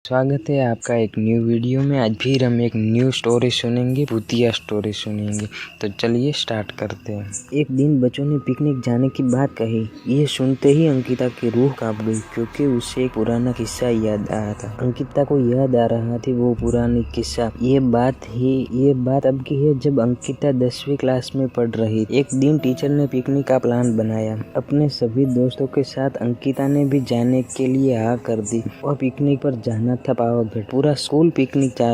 स्वागत है आपका एक न्यू वीडियो में। आज फिर हम एक न्यू स्टोरी सुनेंगे, भूतिया स्टोरी सुनेंगे। तो चलिए स्टार्ट करते हैं। एक दिन बच्चों ने पिकनिक जाने की बात कही। ये सुनते ही अंकिता की रूह कांप गई, क्योंकि उसे एक पुराना किस्सा याद आया था। अंकिता को याद आ रहा थी वो पुरानी किस्सा। ये बात अब की है जब अंकिता 10वीं क्लास में पढ़ रही। एक दिन टीचर ने पिकनिक का प्लान बनाया। अपने सभी दोस्तों के साथ अंकिता ने भी जाने के लिए हाँ कर दी और पिकनिक पर जाना था पावागढ़। पूरा स्कूल पिकनिक जा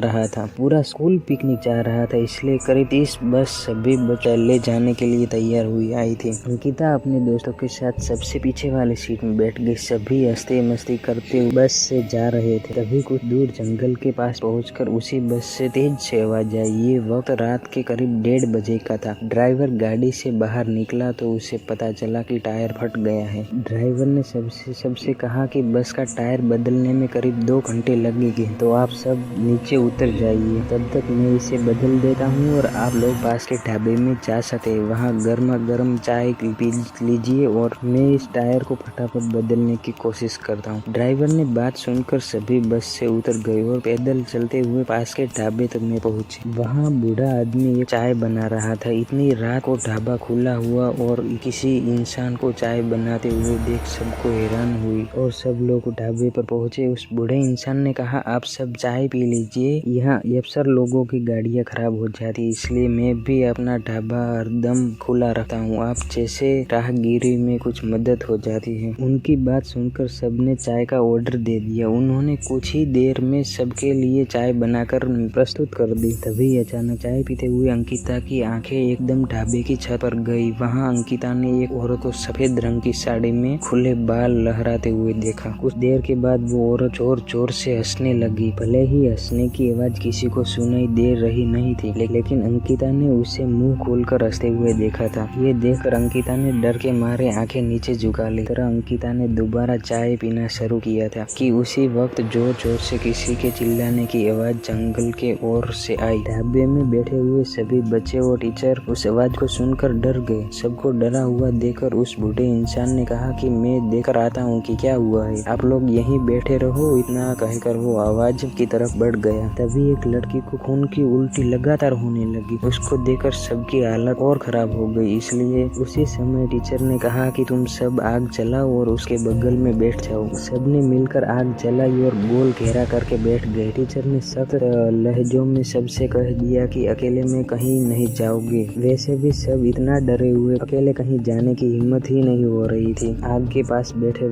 रहा था, इसलिए करीब 30 बस सभी बच्चे ले जाने के लिए तैयार हुई आई थी। अंकिता अपने दोस्तों के साथ सबसे पीछे वाली सीट में बैठ गई। सभी हंसते मस्ती करते हुए बस से जा रहे थे। तभी कुछ दूर जंगल के पास पहुंचकर उसी बस से तेज से आवाज आई। ये वक्त रात के करीब 1:30 बजे का था। ड्राइवर गाड़ी से बाहर निकला तो उसे पता चला कि टायर फट गया है। ड्राइवर ने सबसे कहा कि बस का टायर बदलने में करीब 2 घंटे लगेंगे, तो आप सब नीचे उतर जाइए। तब तक मैं इसे बदल देता हूँ और आप लोग पास के ढाबे में जा सकते, वहाँ गर्मा गर्म चाय पी लीजिए और मैं इस टायर को फटाफट बदलने की कोशिश करता हूँ। ड्राइवर ने बात सुनकर सभी बस से उतर गए और पैदल चलते हुए पास के ढाबे तक में पहुँचे। वहाँ बूढ़ा आदमी एक चाय बना रहा था। इतनी रात को ढाबा खुला हुआ और किसी इंसान को चाय बनाते हुए देख सबको हैरान हुई और सब लोग ढाबे पर पहुँचे। उस बूढ़े इंसान ने कहा, आप सब चाय पी लीजिए, यहाँ अक्सर लोगों की गाड़ियाँ खराब हो जाती, इसलिए मैं भी अपना ढाबा हरदम खुला रखता हूँ। आप जैसे राहगीरी में कुछ मदद हो जाती है। उनकी बात सुनकर सबने चाय का ऑर्डर दे दिया। उन्होंने कुछ ही देर में सबके लिए चाय बनाकर प्रस्तुत कर दी। तभी अचानक चाय पीते हुए अंकिता की आंखें एकदम ढाबे की छत पर गई। वहाँ अंकिता ने एक औरत को सफेद रंग की साड़ी में खुले बाल लहराते हुए देखा। कुछ देर के बाद वो औरत जोर से हंसने लगी। भले ही हंसने की आवाज किसी को सुनाई दे रही नहीं थी, लेकिन अंकिता ने उसे मुंह खोलकर हंसते हुए देखा था। ये देखकर अंकिता ने डर के मारे आंखें नीचे झुका ली। तरह अंकिता ने दोबारा चाय पीना शुरू किया था कि उसी वक्त जोर से किसी के चिल्लाने की आवाज जंगल के ओर से आई। ढाबे में बैठे हुए सभी बच्चे और टीचर उस आवाज को सुनकर डर गए। सबको डरा हुआ देखकर उस बूढ़े इंसान ने कहा कि मैं देखकर आता हूँ कि क्या हुआ है, आप लोग यहीं बैठे रहो। इतना कहकर वो आवाज की तरफ बढ़ गया। तभी एक लड़की को खून की उल्टी लगातार होने लगी। उसको देखकर सबकी हालत और खराब हो गई। इसलिए उसी समय टीचर ने कहा कि तुम सब आग जलाओ और उसके बगल में बैठ जाओ। सबने मिलकर आग जलाई और गोल घेरा करके बैठ गए। टीचर ने सख्त लहजों में सबसे कह दिया कि अकेले में कहीं नहीं जाओगे। वैसे भी सब इतना डरे हुए, अकेले कहीं जाने की हिम्मत ही नहीं हो रही थी। आग के पास बैठे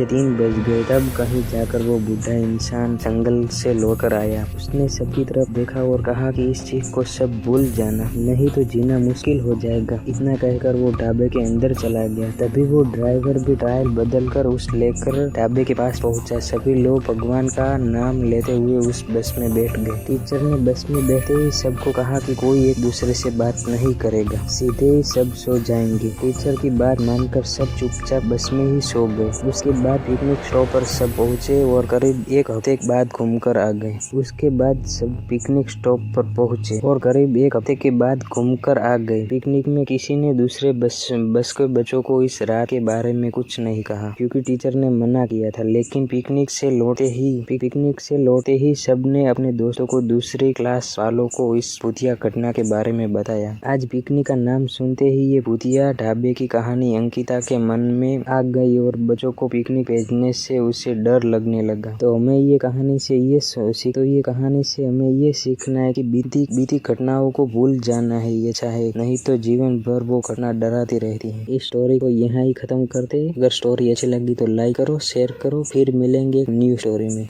3 बज गए। तब कहीं जाकर वो बूढ़ा इंसान जंगल से लौटकर आया। उसने सबकी तरफ देखा और कहा कि इस चीज को सब भूल जाना, नहीं तो जीना मुश्किल हो जाएगा। इतना कहकर वो ढाबे के अंदर चला गया। तभी वो ड्राइवर भी टायर बदलकर उस लेकर ढाबे के पास पहुंचा। सभी लोग भगवान का नाम लेते हुए उस बस में बैठ गए। टीचर ने बस में बैठते ही सबको कहा कि कोई एक दूसरे से बात नहीं करेगा, सीधे ही सब सो जाएंगे। टीचर की बात मानकर सब चुपचाप बस में ही सो गए। उसके बाद पिकनिक स्टॉप पर सब पहुंचे और करीब 1 हफ्ते बाद घूमकर आ गए। पिकनिक में किसी ने दूसरे बस के बच्चों को इस रात के बारे में कुछ नहीं कहा, क्योंकि टीचर ने मना किया था। लेकिन पिकनिक से लौटे ही सबने अपने दोस्तों को, दूसरी क्लास वालों को इस भूतिया घटना के बारे में बताया। आज पिकनिक का नाम सुनते ही ये भूतिया ढाबे की कहानी अंकिता के मन में आ गई और बच्चों को पिकनिक भेजने से उसे डर लगने लगा। तो हमें ये कहानी से हमें ये सीखना है कि बीती घटनाओं को भूल जाना है, ये चाहे नहीं तो जीवन भर वो घटना डराती रहती है। इस स्टोरी को यहाँ ही खत्म करते हैं। अगर स्टोरी अच्छी लगी तो लाइक करो, शेयर करो। फिर मिलेंगे एक न्यू स्टोरी में।